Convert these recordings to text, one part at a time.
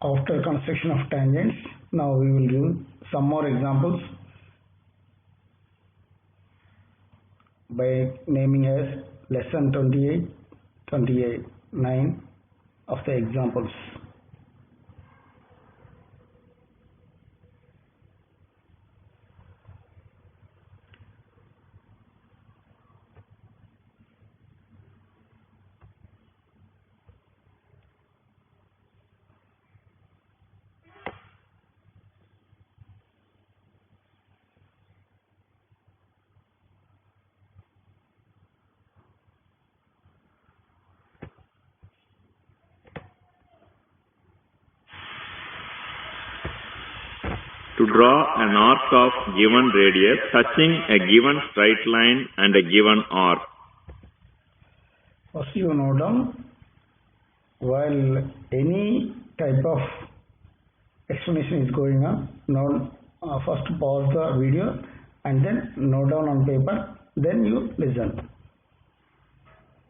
after construction of tangents. Now we will give some more examples by naming as lesson 28, 28, 9 of the examples. To draw an arc of given radius touching a given straight line and a given arc. First you note down, while any type of explanation is going on, first pause the video and then note down on paper, then you listen.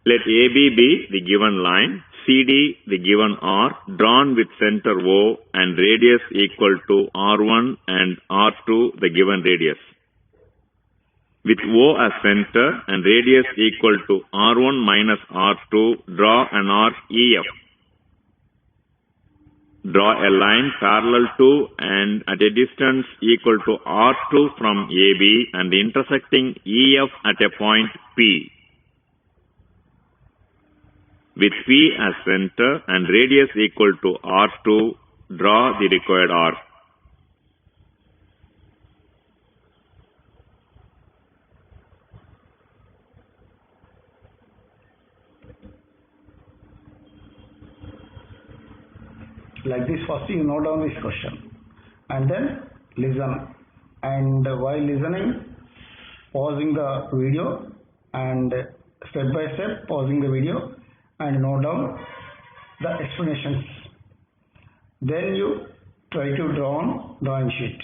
Let AB be the given line, CD the given arc, drawn with center O and radius equal to R1 and R2 the given radius. With O as center and radius equal to R1 minus R2, draw an arc EF. Draw a line parallel to and at a distance equal to R2 from AB and intersecting EF at a point P. With P as center and radius equal to R2, draw the required arc. Like this, first you note down this question and then listen, and while listening, pausing the video and step by step pausing the video and note down the explanations. Then you try to draw on drawing sheet.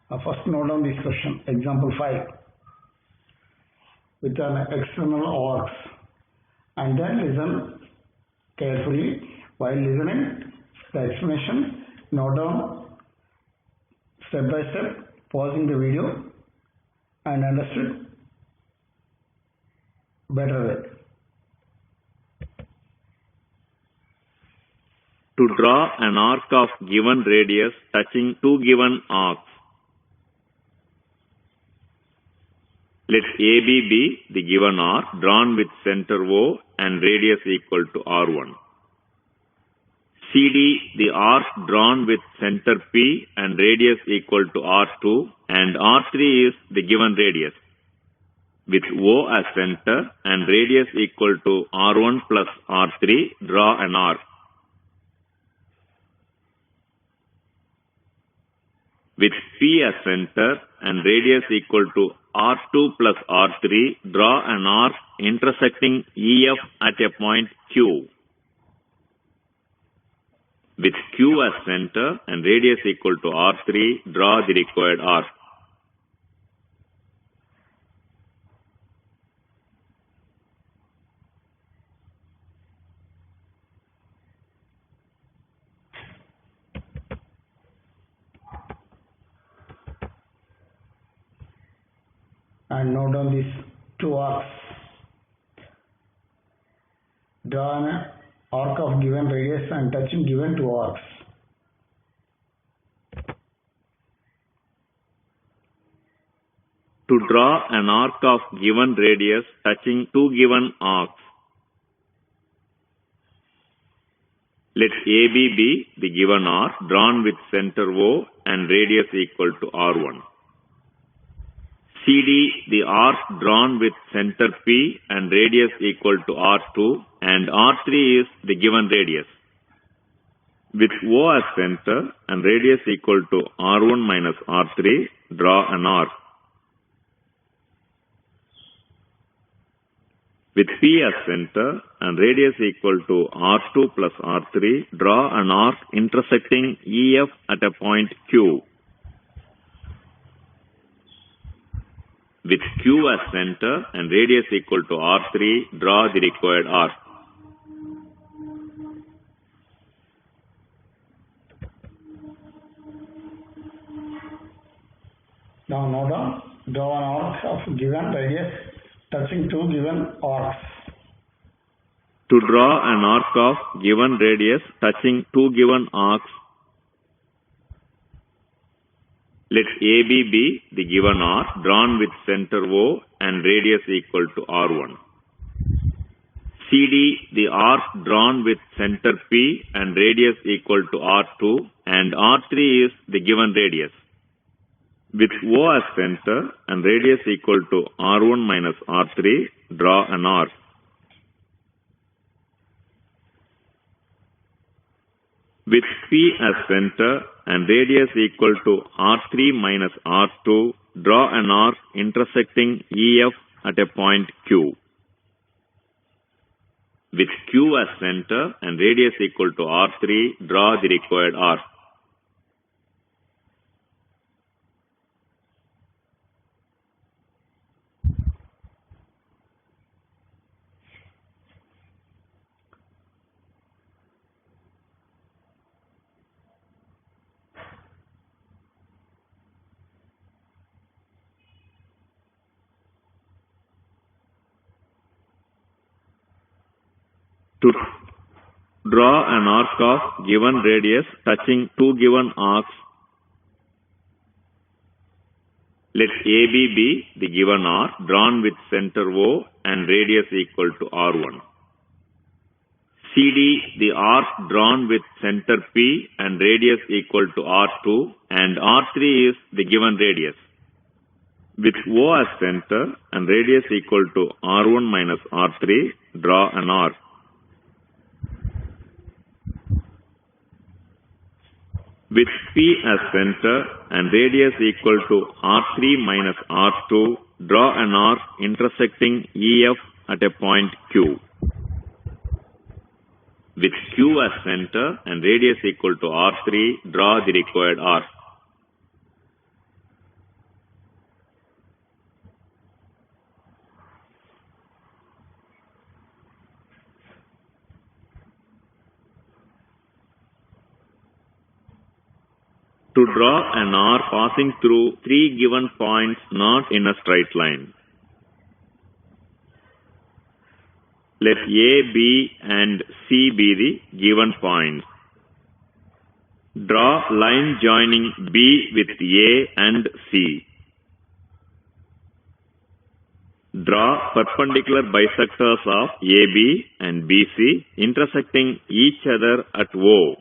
First note down this question, example 5, with an external arcs, and then listen carefully. While listening the explanation, note down step by step, pausing the video and understood better way. To draw an arc of given radius touching two given arcs. Let AB be the given arc drawn with center O and radius equal to R1. CD the arc drawn with center P and radius equal to R2, and R3 is the given radius. With O as center and radius equal to R1 plus R3, draw an arc. With P as center and radius equal to R2 plus R3, draw an arc intersecting EF at a point Q. With Q as center and radius equal to R3, draw the required arc. And note down these two arcs. Draw an arc of given radius and touching given two arcs. To draw an arc of given radius touching two given arcs. Let AB be the given arc drawn with center O and radius equal to R1. CD the arc drawn with center P and radius equal to R2, and R3 is the given radius. With O as center and radius equal to R1 minus R3, draw an arc. With P as center and radius equal to R2 plus R3, draw an arc intersecting EF at a point Q. With Q as center and radius equal to R3, draw the required arc. Now note down, draw an arc of given radius touching two given arcs. To draw an arc of given radius touching two given arcs, let AB be the given arc drawn with center O and radius equal to R1. CD the arc drawn with center P and radius equal to R2, and R3 is the given radius. With O as center and radius equal to R1 minus R3, draw an arc. With P as center and radius equal to R3 minus R2, draw an arc intersecting EF at a point Q. With Q as center and radius equal to R3, draw the required arc. To draw an arc of given radius touching two given arcs, let AB be the given arc drawn with center O and radius equal to R1. CD the arc drawn with center P and radius equal to R2, and R3 is the given radius. With O as center and radius equal to R1 minus R3, draw an arc. With P as center and radius equal to R3 minus R2, draw an arc intersecting EF at a point Q. With Q as center and radius equal to R3, draw the required arc. To draw an arc passing through three given points not in a straight line. Let A, B and C be the given points. Draw line joining B with A and C. Draw perpendicular bisectors of AB and BC intersecting each other at O.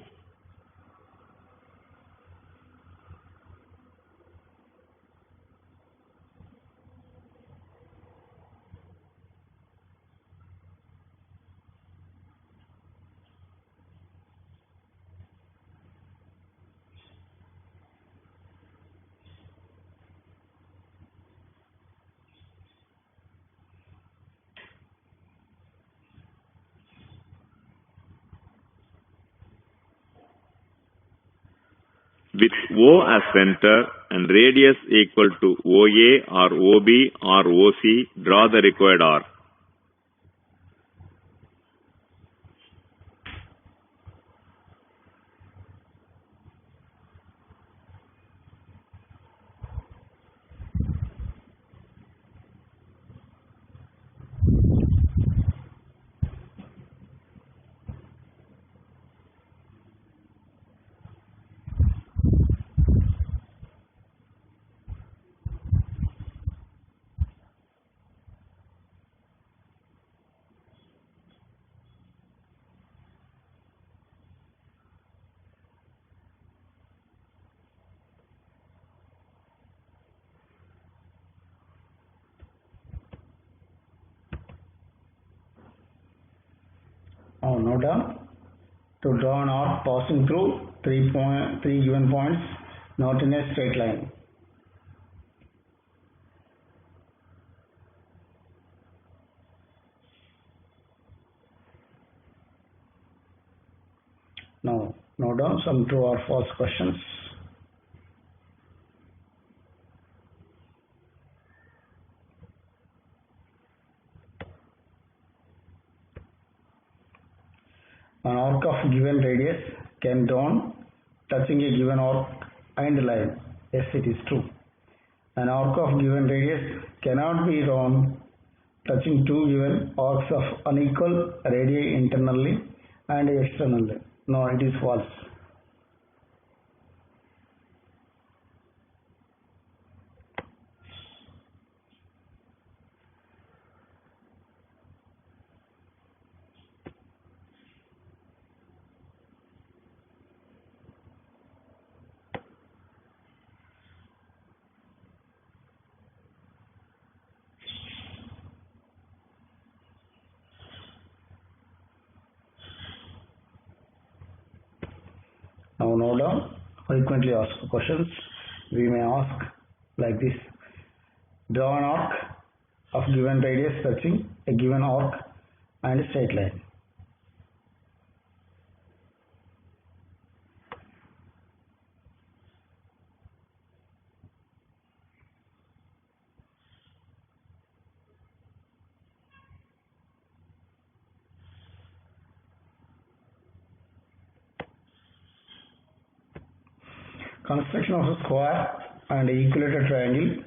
With O as center and radius equal to OA or OB or OC, draw the required arc. Now note down, to draw an arc passing through three given points not in a straight line. Now note down some true or false questions. An arc of given radius can drawn touching a given arc and line. Yes, it is true. An arc of given radius cannot be drawn touching two given arcs of unequal radii internally and externally. No, it is false. Now note down frequently asked questions. We may ask like this: draw an arc of given radius touching a given arc and straight line. Construction of a square and equilateral triangle.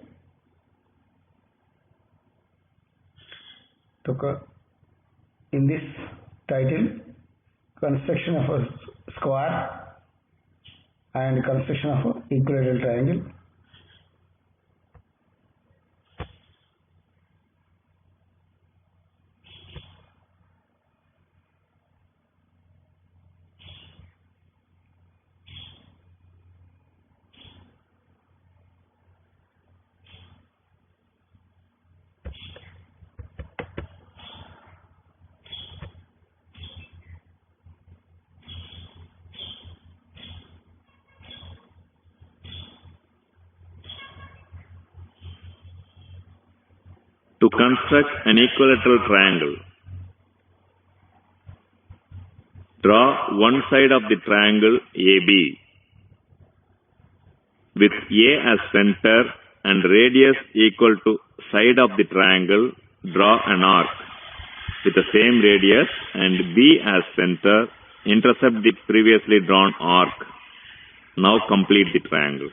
In this title, construction of a square and construction of an equilateral triangle. To construct an equilateral triangle, draw one side of the triangle AB with A as center and radius equal to side of the triangle. Draw an arc with the same radius and B as center. Intercept the previously drawn arc. Now complete the triangle.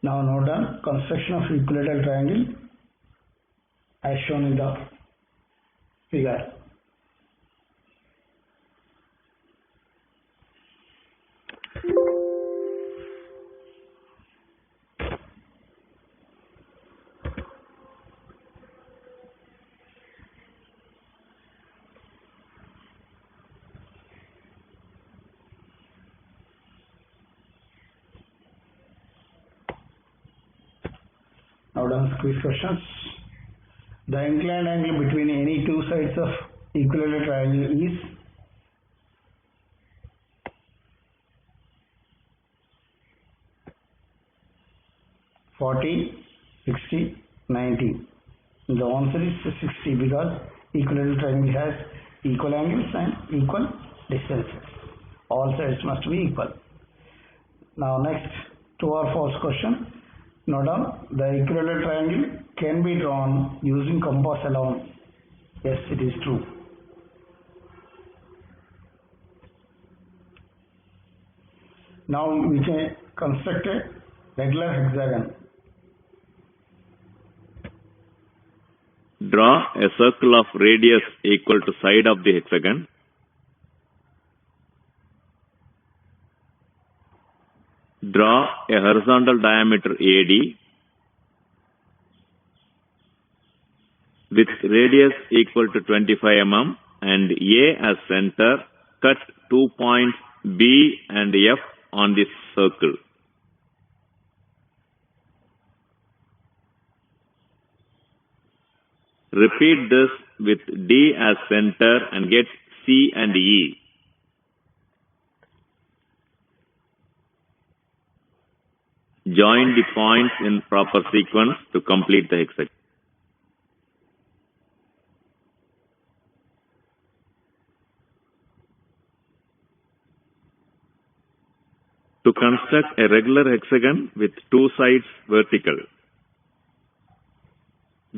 Now note down construction of equilateral triangle as shown in the figure. Now done quiz questions. The inclined angle between any two sides of equilateral triangle is 40, 60, 90. The answer is 60 because equilateral triangle has equal angles and equal distances. All sides must be equal. Now next, true or false question. Note down the equilateral triangle can be drawn using compass alone. Yes, it is true. Now we can construct a regular hexagon. Draw a circle of radius equal to side of the hexagon. Draw a horizontal diameter AD with radius equal to 25 mm and A as center. Cut 2 points B and F on this circle. Repeat this with D as center and get C and E. Join the points in proper sequence to complete the hexagon. To construct a regular hexagon with two sides vertical,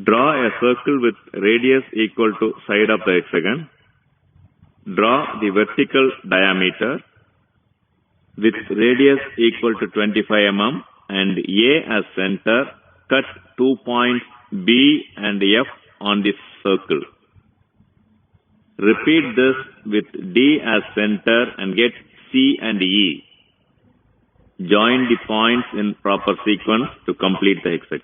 draw a circle with radius equal to side of the hexagon. Draw the vertical diameter with radius equal to 25 mm and A as center. Cut 2 points B and F on this circle. Repeat this with D as center and get C and E. Join the points in proper sequence to complete the hexagon.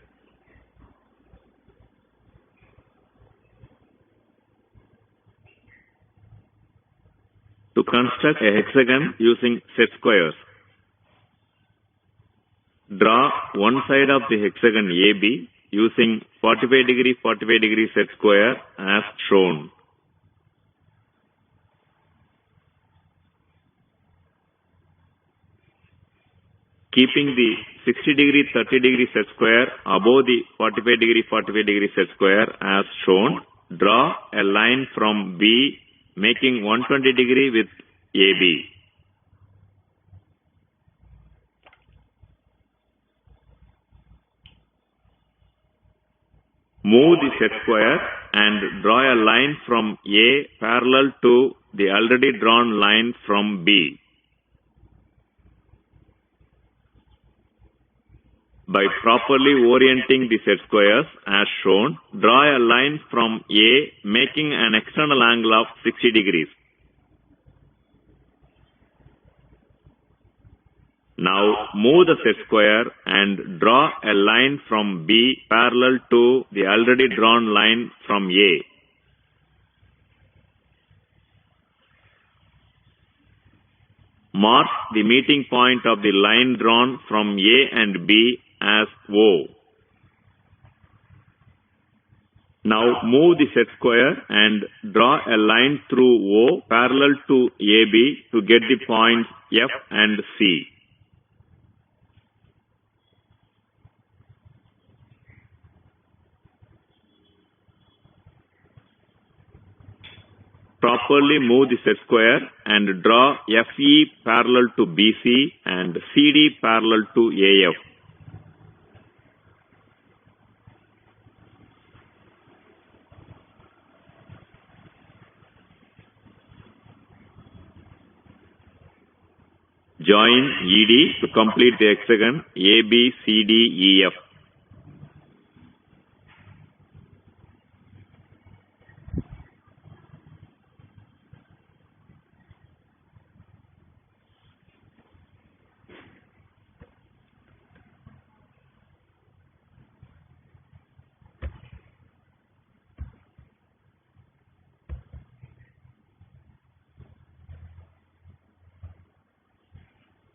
To construct a hexagon using set squares, draw one side of the hexagon AB using 45° set square as shown. Keeping the 60° 30° set square above the 45° set square as shown, draw a line from B making 120° with AB. Move the set square and draw a line from A parallel to the already drawn line from B. By properly orienting the set squares as shown, draw a line from A making an external angle of 60°. Now move the set square and draw a line from B parallel to the already drawn line from A. Mark the meeting point of the line drawn from A and B as O. Now move the set square and draw a line through O parallel to AB to get the points F and C. Properly move the set square and draw FE parallel to BC and CD parallel to AF. Join ED to complete the hexagon ABCDEF.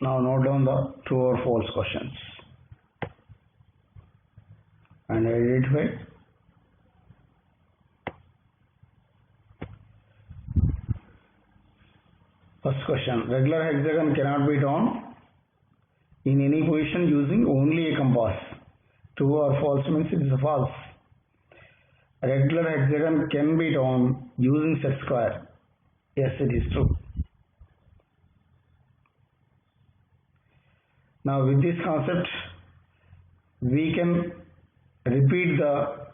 Now note down the true or false questions and identify. First question, regular hexagon cannot be drawn in any position using only a compass. True or false means it is false. Regular hexagon can be drawn using set square. Yes, it is true. Now with this concept, we can repeat the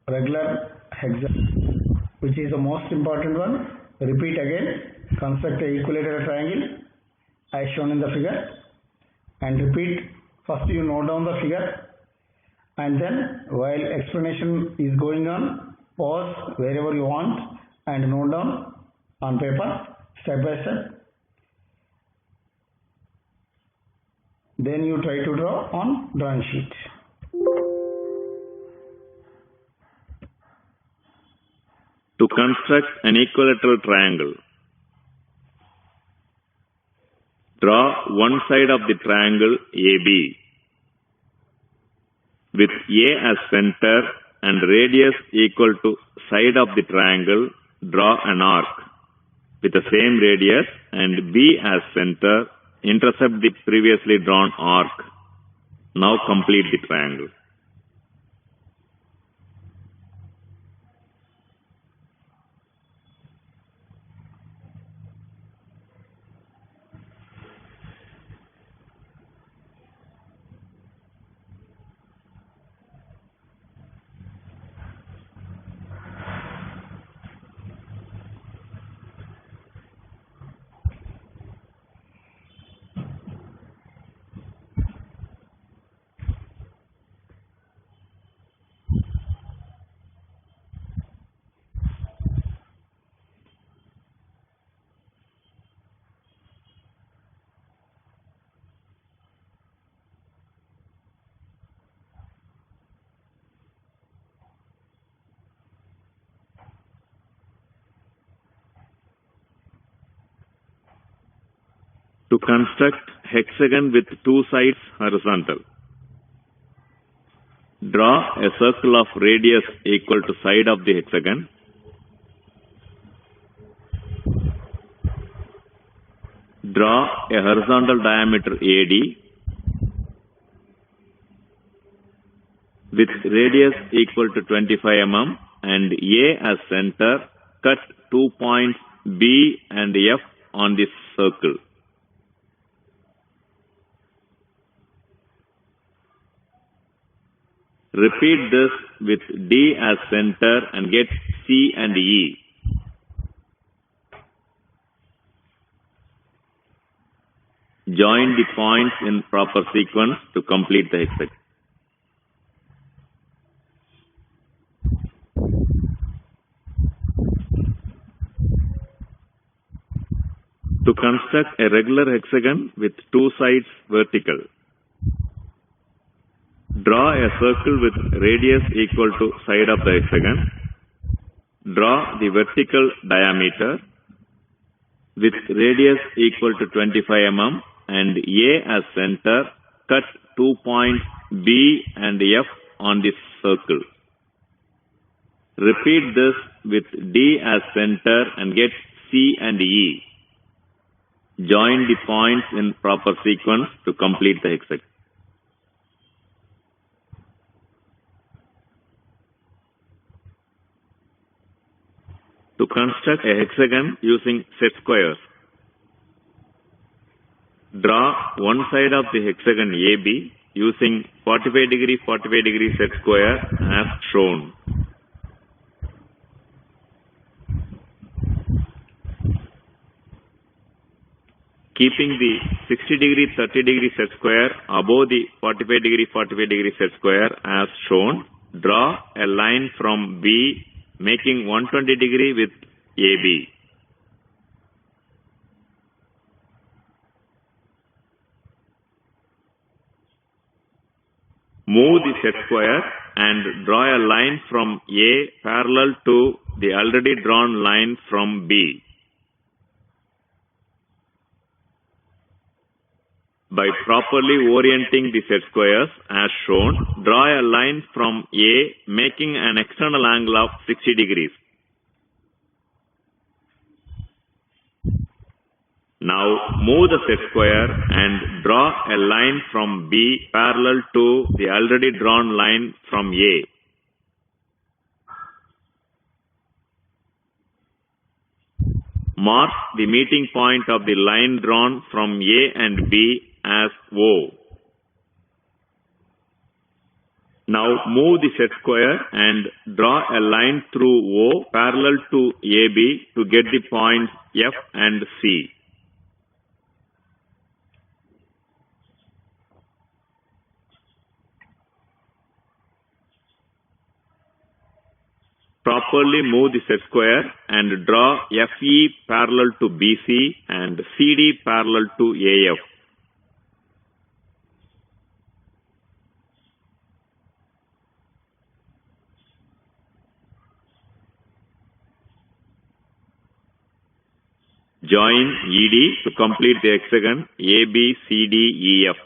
regular hexagon, which is the most important one. Repeat again, construct a equilateral triangle as shown in the figure and repeat. First you note down the figure and then while explanation is going on, pause wherever you want and note down on paper step by step. Then you try to draw on drawing sheet. To construct an equilateral triangle, draw one side of the triangle AB with A as center and radius equal to side of the triangle. Draw an arc with the same radius and B as center. Intercept the previously drawn arc. Now complete the triangle. To construct hexagon with two sides horizontal. Draw a circle of radius equal to side of the hexagon. Draw a horizontal diameter AD with radius equal to 25 mm and A as center. Cut 2 points B and F on this circle. Repeat this with D as center and get C and E. Join the points in proper sequence to complete the hexagon. To construct a regular hexagon with two sides vertical. Draw a circle with radius equal to side of the hexagon. Draw the vertical diameter with radius equal to 25 mm and A as center. Cut 2 points B and F on this circle. Repeat this with D as center and get C and E. Join the points in proper sequence to complete the hexagon. To construct a hexagon using set squares. Draw one side of the hexagon AB using 45° set square as shown. Keeping the 60° 30° set square above the 45° set square as shown, draw a line from B making 120° with AB. Move the set square and draw a line from A parallel to the already drawn line from B. By properly orienting the set squares as shown, draw a line from A making an external angle of 60°. Now move the set square and draw a line from B parallel to the already drawn line from A. Mark the meeting point of the line drawn from A and B as O. Now move the set square and draw a line through O parallel to AB to get the points F and C. Properly move the set square and draw FE parallel to BC and CD parallel to AF. Join ED to complete the hexagon ABCDEF.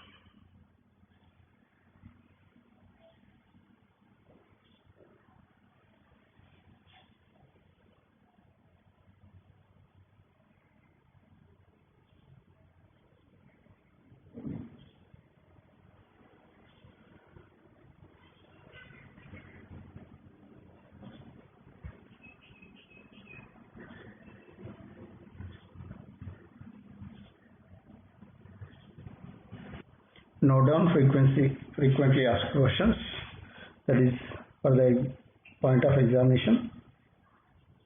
Note down frequently asked questions, that is for the point of examination.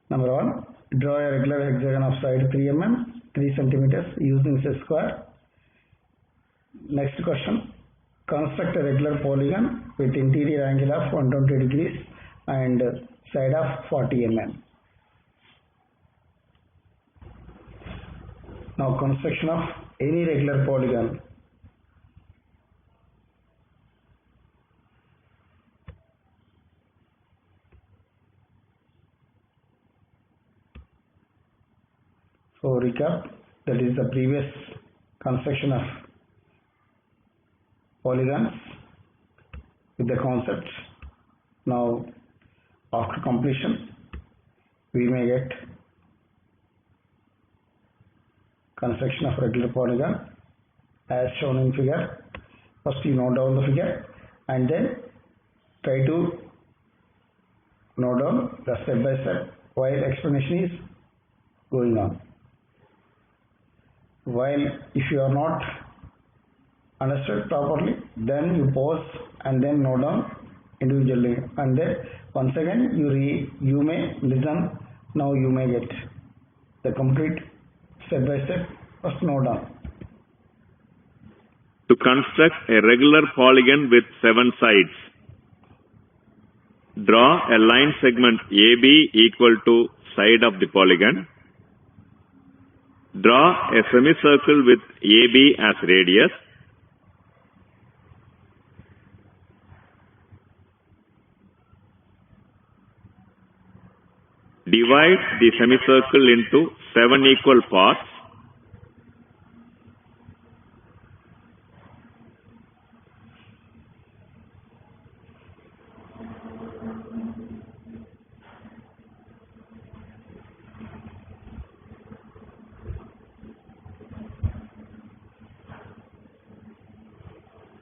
Number 1, draw a regular hexagon of side 3 mm 3 centimeters using set square. Next question, construct a regular polygon with interior angle of 120 degrees and side of 40 mm. Now construction of any regular polygon. So recap, that is the previous construction of polygons with the concepts. Now after completion we may get construction of regular polygon as shown in figure. First you note down the figure and then try to note down the step by step while explanation is going on. While if you are not understood properly, then you pause and then note down individually, and then once again you may listen. Now you may get the complete step by step. First note down. To construct a regular polygon with 7 sides, draw a line segment AB equal to side of the polygon. Draw a semicircle with AB as radius. Divide the semicircle into 7 equal parts.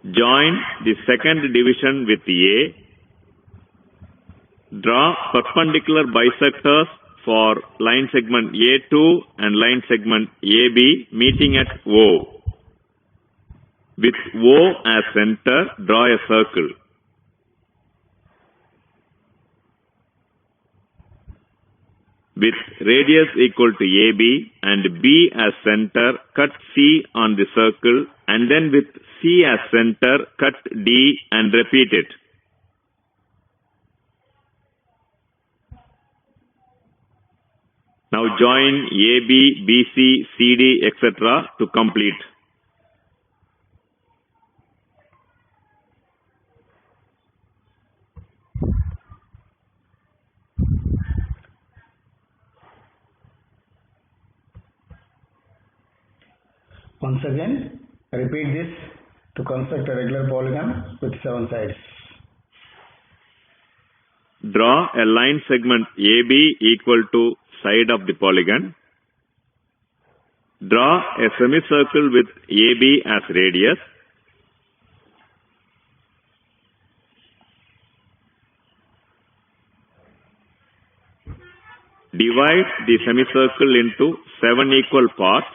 Join the second division with A. Draw perpendicular bisectors for line segment A2 and line segment AB meeting at O. With O as center, draw a circle. With radius equal to AB and B as center, cut C on the circle, and then with C as center, cut D and repeat it. Now join AB, BC, CD, etc. to complete. Once again, repeat this to construct a regular polygon with 7 sides. Draw a line segment AB equal to side of the polygon. Draw a semicircle with AB as radius. Divide the semicircle into 7 equal parts.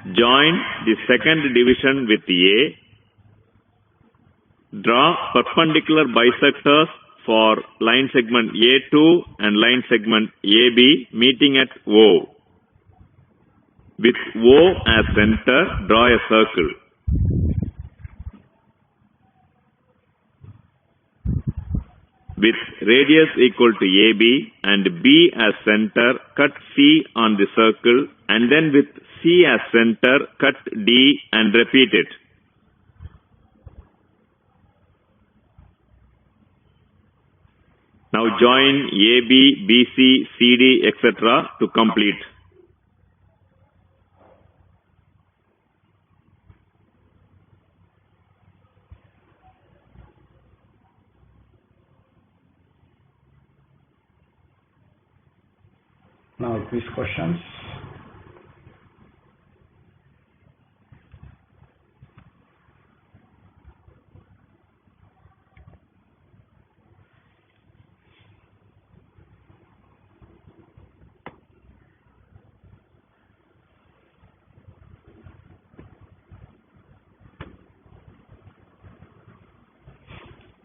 Join the second division with A. Draw perpendicular bisectors for line segment A2 and line segment AB meeting at O. With O as center, draw a circle. With radius equal to AB and B as center, cut C on the circle, and then with C as center, cut D and repeat it. Now join AB, BC, CD, etc. to complete. Now quiz questions.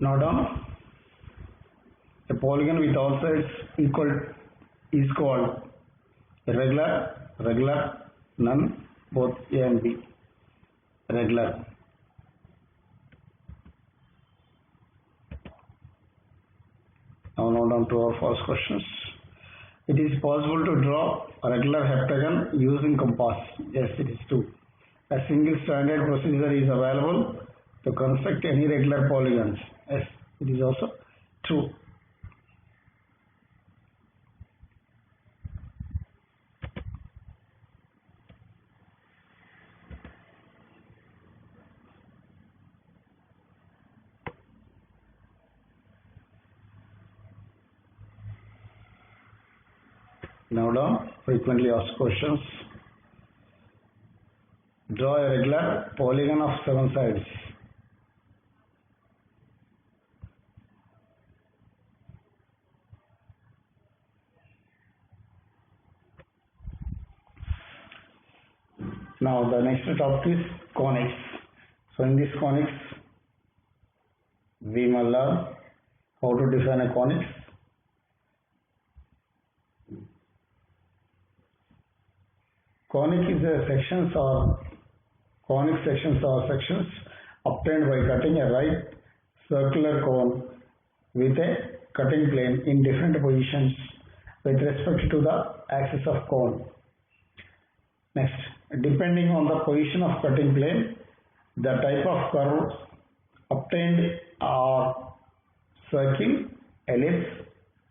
Now down, a polygon with all sides equal is called regular, regular, none, both A and B. Regular. Now down to our first questions. It it is possible to draw a regular heptagon using compass. Yes, it is true. A single standard procedure is available to construct any regular polygons. Yes, it is also true. Now down, frequently asked questions. Draw a regular polygon of 7 sides. Now the next topic is conics. So in this conics, we will learn how to define a conics. Conic is a sections or conic sections or sections obtained by cutting a right circular cone with a cutting plane in different positions with respect to the axis of cone. Next, depending on the position of cutting plane, the type of curve obtained are circle, ellipse,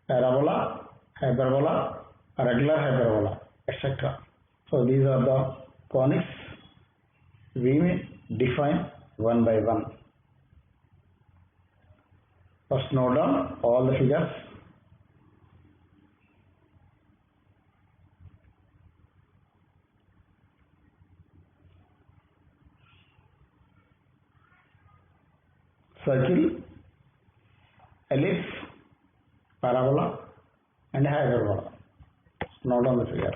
parabola, hyperbola, regular hyperbola, etc. So these are the conics. We may define one by one. First note down all the figures. Circle, ellipse, parabola and hyperbola. Note on the figure.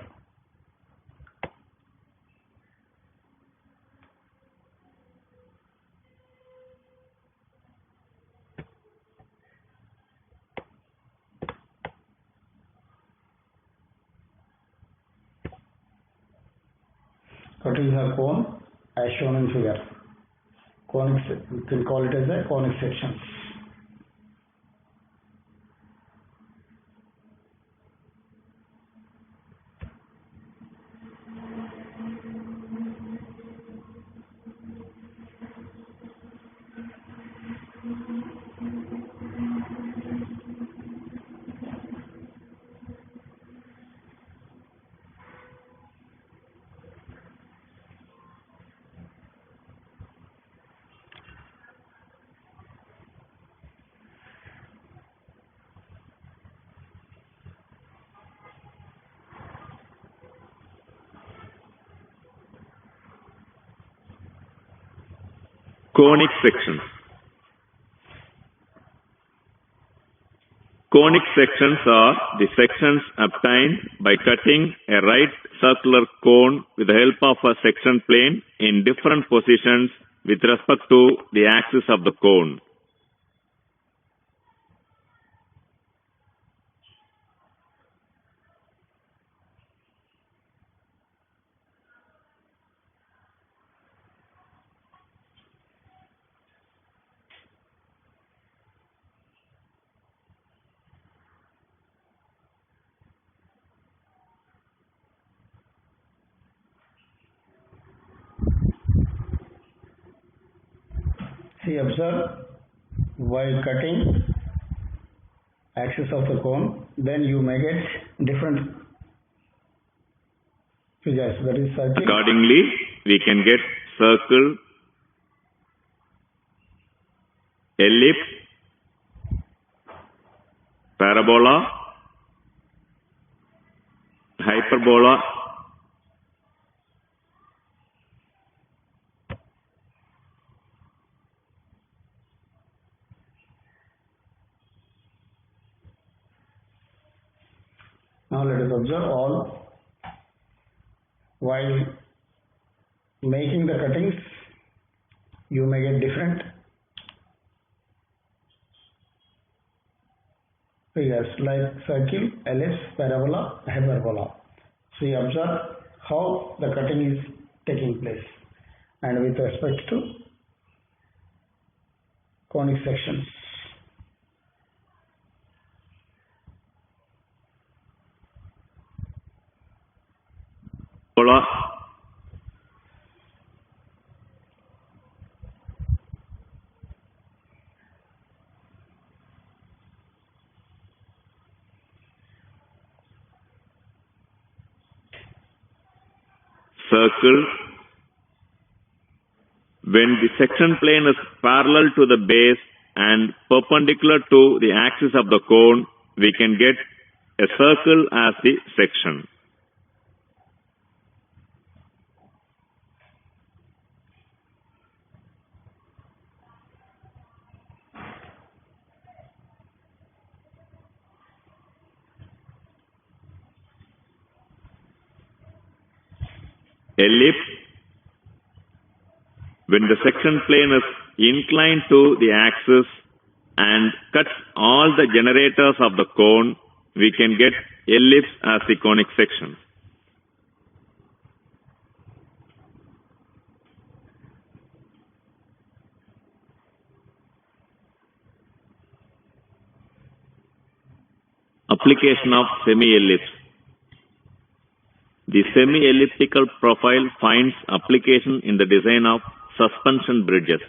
Cutting a cone as shown in figure. Conic, you can call it as a conic section. Conic sections. Conic sections are the sections obtained by cutting a right circular cone with the help of a section plane in different positions with respect to the axis of the cone. See, observe, while cutting axis of the cone, then you may get different figures. That is circle. Accordingly, we can get circle, ellipse, parabola, hyperbola, Now let us observe all. While making the cuttings, you may get different figures like circle, ellipse, parabola, hyperbola. So you observe how the cutting is taking place and with respect to conic sections. circle. When the section plane is parallel to the base and perpendicular to the axis of the cone, we can get a circle as the section. Ellipse. When the section plane is inclined to the axis and cuts all the generators of the cone, we can get ellipse as the conic section. Application of semi-ellipse. The semi-elliptical profile finds application in the design of suspension bridges.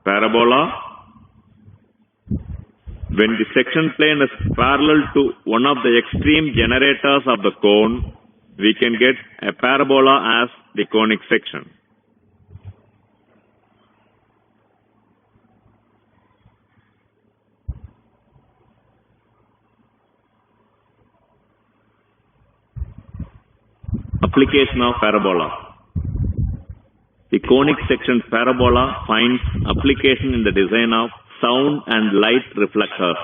Parabola. When the section plane is parallel to one of the extreme generators of the cone, we can get a parabola as the conic section. Application of parabola. The conic section parabola finds application in the design of sound and light reflectors.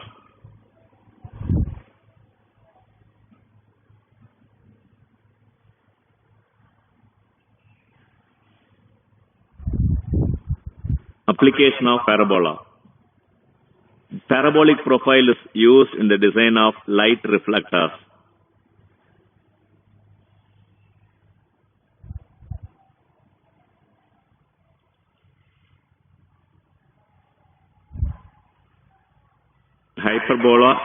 Application of parabola. Parabolic profile is used in the design of light reflectors. Hyperbola.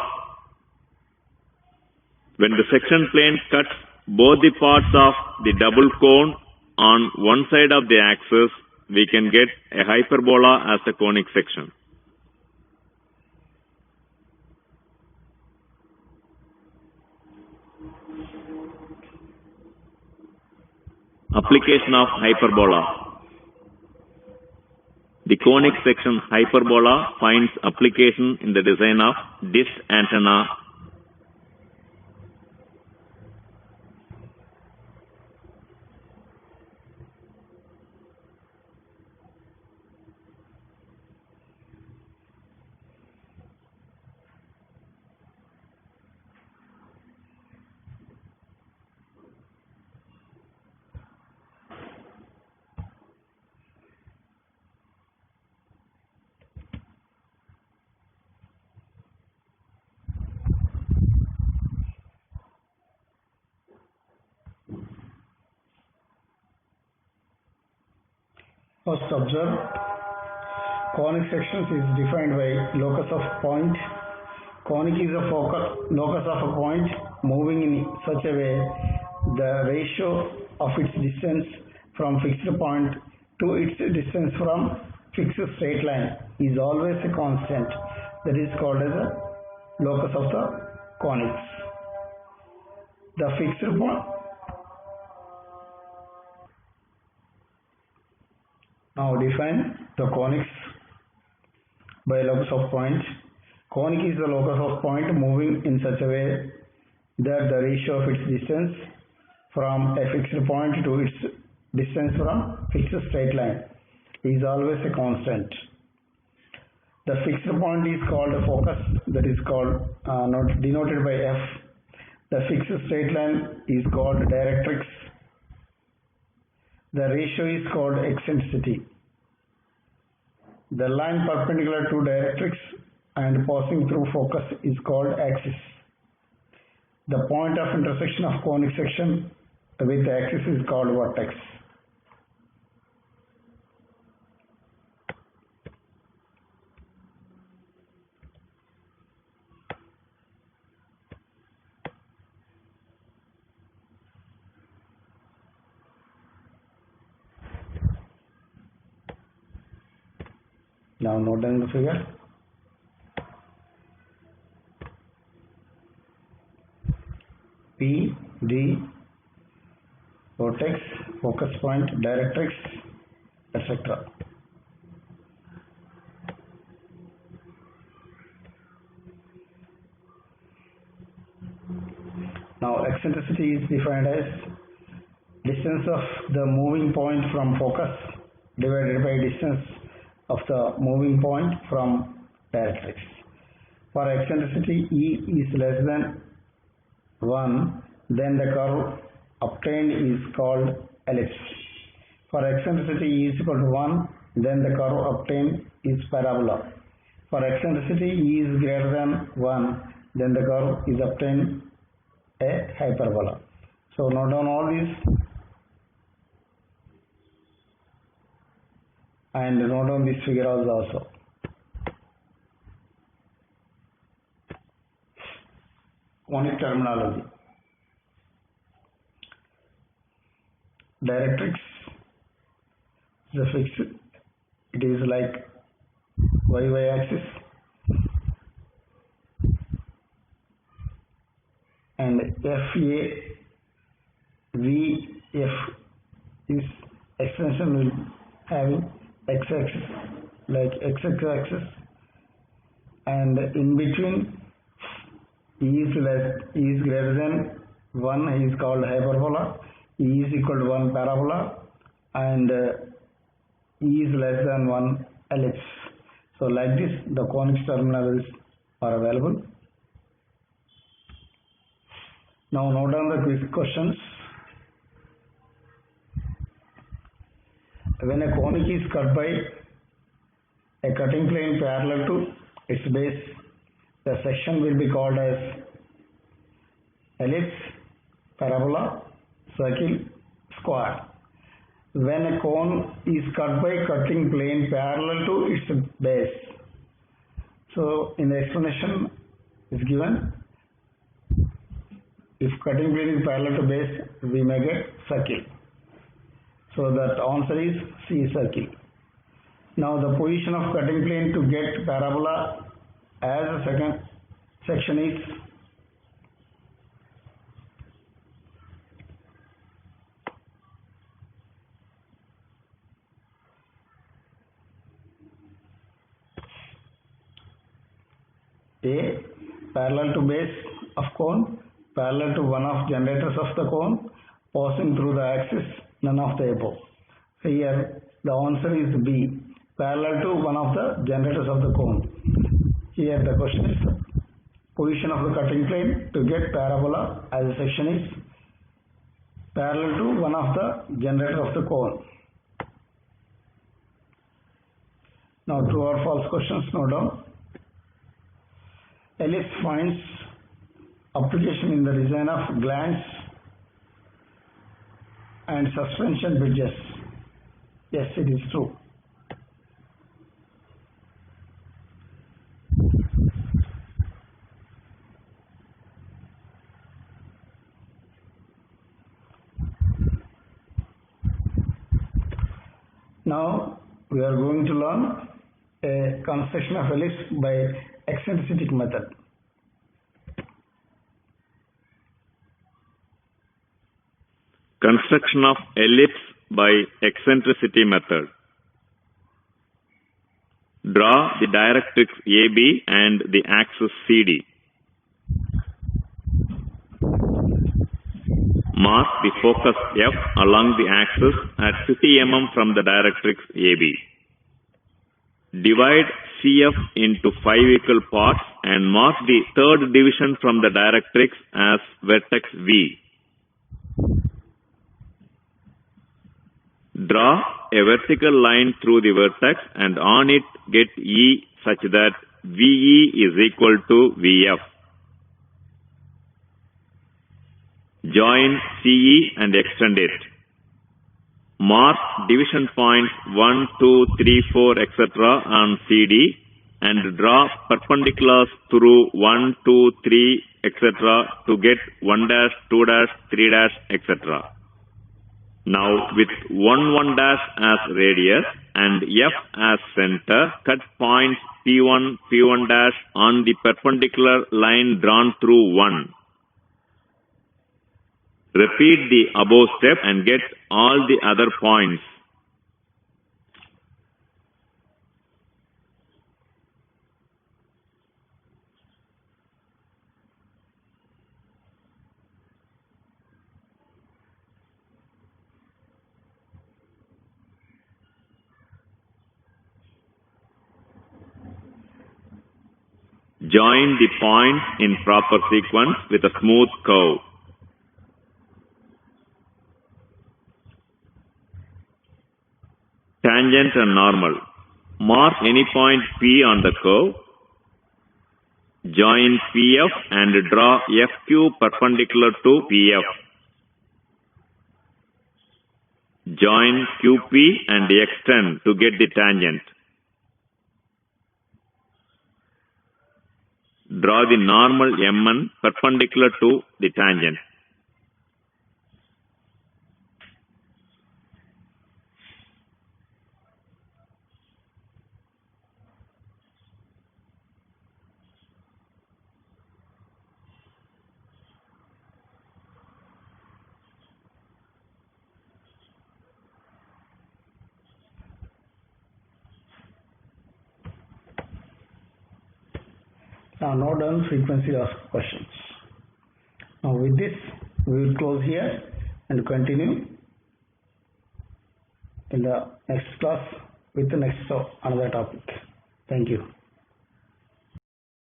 When the section plane cuts both the parts of the double cone on one side of the axis, we can get a hyperbola as a conic section. Application of hyperbola. The conic section hyperbola finds application in the design of dish antenna. First observe, conic sections is defined by locus of point. Conic is a locus of a point moving in such a way the ratio of its distance from fixed point to its distance from fixed straight line is always a constant. That is called as a locus of the conics. The fixed point. Now define the conics by locus of point. Conic is the locus of point moving in such a way that the ratio of its distance from a fixed point to its distance from fixed straight line is always a constant. The fixed point is called a focus, that is called denoted by F. The fixed straight line is called directrix. The ratio is called eccentricity. The line perpendicular to directrix and passing through focus is called axis. The point of intersection of conic section with the axis is called vertex. Now note down the figure. P, D, vertex, focus point, directrix, etc. Now eccentricity is defined as distance of the moving point from focus divided by distance of the moving point from directrix. For eccentricity E is less than 1, then the curve obtained is called ellipse. For eccentricity E is equal to 1, then the curve obtained is parabola. For eccentricity E is greater than 1, then the curve is obtained a hyperbola. So note down all these and note down this figure also. Conic terminology. Directrix is a fixed. It is like y axis, and VF is extension will having x-axis like x-axis, and in between E is greater than 1 is called hyperbola, E is equal to 1 parabola, and E is less than 1 ellipse. So like this the conic terminologies are available. Now note down the quiz questions. When a conic is cut by a cutting plane parallel to its base, the section will be called as ellipse, parabola, circle, square. When a cone is cut by cutting plane parallel to its base, so in the explanation is given, if cutting plane is parallel to base, we may get circle. So that answer is C, circle. Now the position of cutting plane to get parabola as a second section is A, parallel to base of cone, parallel to one of generators of the cone, passing through the axis, none of the above. So here the answer is B, parallel to one of the generators of the cone. Here the question is position of the cutting plane to get parabola as a section is parallel to one of the generators of the cone. Now true or false questions, note down. Ellipse finds application in the design of glands and suspension bridges. Yes, it is true. Now we are going to learn a construction of ellipse by eccentricity method. Construction of ellipse by eccentricity method. Draw the directrix AB and the axis CD. Mark the focus F along the axis at 50 mm from the directrix AB. Divide CF into 5 equal parts and mark the third division from the directrix as vertex V. Draw a vertical line through the vertex and on it get E such that VE is equal to VF. Join CE and extend it. Mark division points 1, 2, 3, 4, etc. on CD and draw perpendiculars through 1, 2, 3, etc. to get 1 dash, 2 dash, 3 dash, etc. Now with 1 dash as radius and F as center, cut points P1, P1 dash on the perpendicular line drawn through 1. Repeat the above step and get all the other points. Join the points in proper sequence with a smooth curve. Tangent and normal. Mark any point P on the curve. Join PF and draw FQ perpendicular to PF. Join QP and extend to get the tangent. Draw the normal MN perpendicular to the tangent. Now note down frequently asked questions. Now with this we will close here and continue in the next class with the next another topic. Thank you.